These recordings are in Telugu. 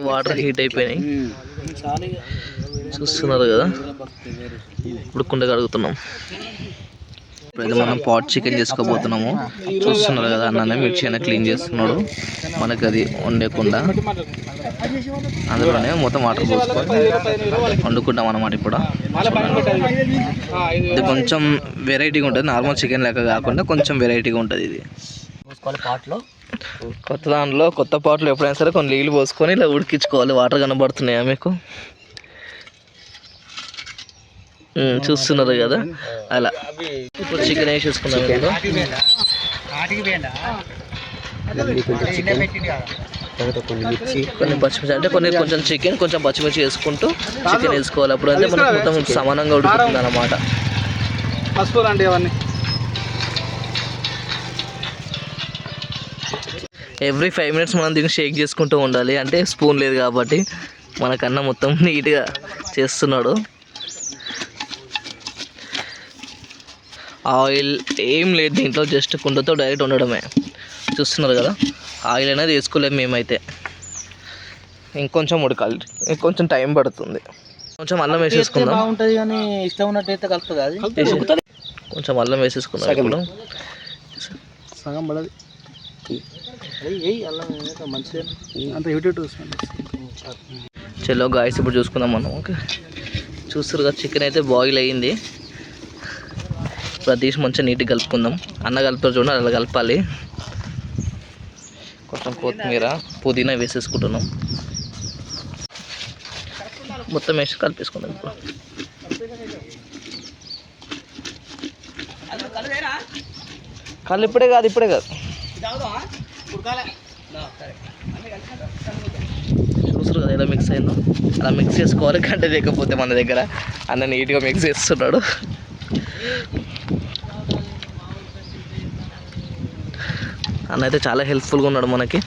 వాటర్ హీట్ అయిపోయినాయి చూస్తున్నారు కదా. ఇప్పుడు కుండ కడుగుతున్నాం. ఇప్పుడైతే మనం పాట్ చికెన్ చేసుకోబోతున్నాము. చూస్తున్నారు కదా, అన్న మిర్చి అయినా క్లీన్ చేస్తున్నాడు. మనకు అది వండేకుండా అందులోనే మొత్తం వాటర్ పోసుకొని వండుకుంటాం అన్నమాట. ఇప్పుడు ఇది కొంచెం వెరైటీగా ఉంటుంది, నార్మల్ చికెన్ లెక్క కాకుండా కొంచెం వెరైటీగా ఉంటుంది. ఇది కొత్త దాంట్లో కొత్త పాటలో ఎప్పుడైనా సరే కొన్ని నీళ్ళు పోసుకొని ఇలా ఉడికించుకోవాలి. వాటర్ కనబడుతున్నాయా మీకు? చూస్తున్నారు కదా అలా. ఇప్పుడు చికెన్ వేసేసుకున్నాం. కొన్ని పచ్చిమిర్చి అంటే కొంచెం చికెన్ కొంచెం పచ్చిమిర్చి వేసుకుంటూ చికెన్ వేసుకోవాలి. అప్పుడు అంటే మనకు మొత్తం సమానంగా ఉడుకుతుంది అన్నమాట. ఎవ్రీ 5 minutes మనం దీన్ని షేక్ చేసుకుంటూ ఉండాలి. అంటే స్పూన్ లేదు కాబట్టి మనకన్నా మొత్తం నీట్గా చేస్తున్నాడు. ఆయిల్ ఏం లేదు దీంట్లో, జస్ట్ కుండతో డైరెక్ట్ ఉండడమే. చూస్తున్నారు కదా, ఆయిల్ అనేది వేసుకోలేము మేమైతే. ఇంకొంచెం ఉడకాలి, ఇంకొంచెం టైం పడుతుంది. కొంచెం అల్లం వేసేసుకుందాం. బాగుంటుంది కానీ ఇష్టం ఉన్నట్టయితే కలుపుతుంది. అది కొంచెం అల్లం వేసేసుకుందాం. ఇప్పుడు సగం పడదు. చలో గాయస్, ఇప్పుడు చూసుకుందాం మనం. ఓకే, చూస్తారు కదా చికెన్ అయితే బాయిల్ అయ్యింది. ఇప్పుడు తీసి మంచిగా నీట్గా కలుపుకుందాం. అన్న కలుపుతారు చూడండి, అలా కలపాలి. కొంచెం కొత్తిమీర పుదీనా వేసేసుకుంటున్నాం. మొత్తం వేసి కలిపేసుకుందాం. ఇప్పుడు కళ్ళు ఇప్పుడే కాదు చూస్తారు కదా ఎలా మిక్స్ అయిందో. అలా మిక్స్ చేసుకోవాలి, గంట లేకపోతే మన దగ్గర. అన్న నీట్గా మిక్స్ చేస్తున్నాడు. అన్న అయితే చాలా హెల్ప్ఫుల్గా ఉన్నాడు మనకి.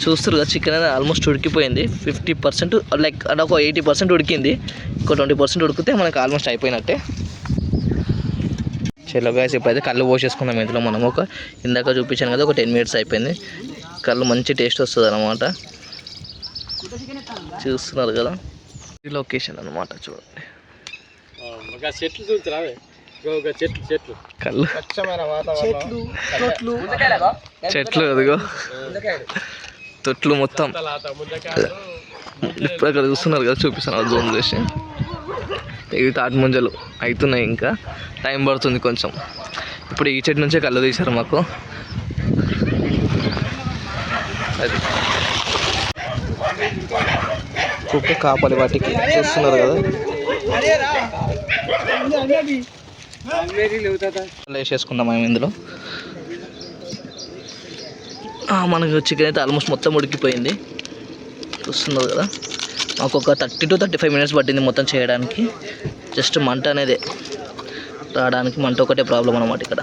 చూస్తారు కదా చికెన్ అనేది ఆల్మోస్ట్ ఉడికిపోయింది. 50% లైక్ అంటే ఒక 80% ఉడికింది. ఇంకో 20% ఉడికితే మనకి ఆల్మోస్ట్ అయిపోయినట్టే. చలో గాయ్స్, ఇప్పుడైతే కళ్ళు పోసేసుకుందాం. ఇందులో మనం ఇందాక చూపించాను కదా, ఒక 10 minutes అయిపోయింది. కళ్ళు మంచి టేస్ట్ వస్తుంది అన్నమాట. చూస్తున్నారు కదా, ఈ లొకేషన్ అన్నమాట. చూడండి కళ్ళు చెట్లు అదిగో తొట్లు మొత్తం. ఇప్పుడు అక్కడ చూస్తున్నారు కదా, చూపిస్తున్నారు జూమ్ చేసి. ఇవి తాటి ముంజలు అవుతున్నాయి, ఇంకా టైం పడుతుంది కొంచెం. ఇప్పుడు ఈ చెట్టు నుంచే కళ్ళు తీశారు మాకు. అది కుక్క కాపాలి వాటికి. చూస్తున్నారు కదా, వేసేసుకుందాం మేము ఇందులో. మనకు చికెన్ అయితే ఆల్మోస్ట్ మొత్తం ఉడికిపోయింది. చూస్తున్నారు కదా, మాకు ఒక 30 to 35 minutes పట్టింది మొత్తం చేయడానికి. జస్ట్ మంట అనేది రావడానికి, మంట ఒకటే ప్రాబ్లం అన్నమాట ఇక్కడ.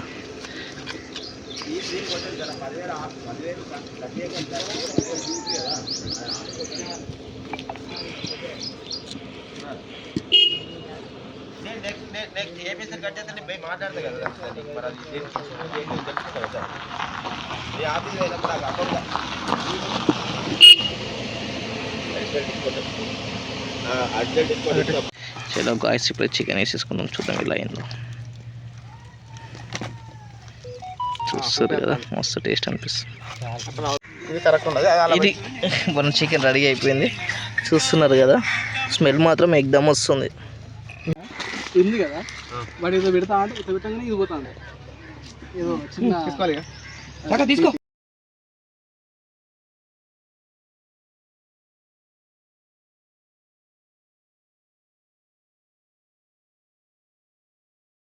చలో గాయ్స్, ఇప్పుడు చికెన్ వేసేసుకుందాం. చూద్దాం ఇలా అయిందో. చూస్తారు కదా, మస్తు టేస్ట్ అనిపిస్తుంది. ఇది మన చికెన్ రెడీ అయిపోయింది. చూస్తున్నారు కదా, స్మెల్ మాత్రం ఎక్దమ్ వస్తుంది. ఉంది కదా, వాడు ఏదో పెడతా అంటే ఇట్లా పెట్టగానే ఇది పోతా. ఏదో చిన్న తీసుకో.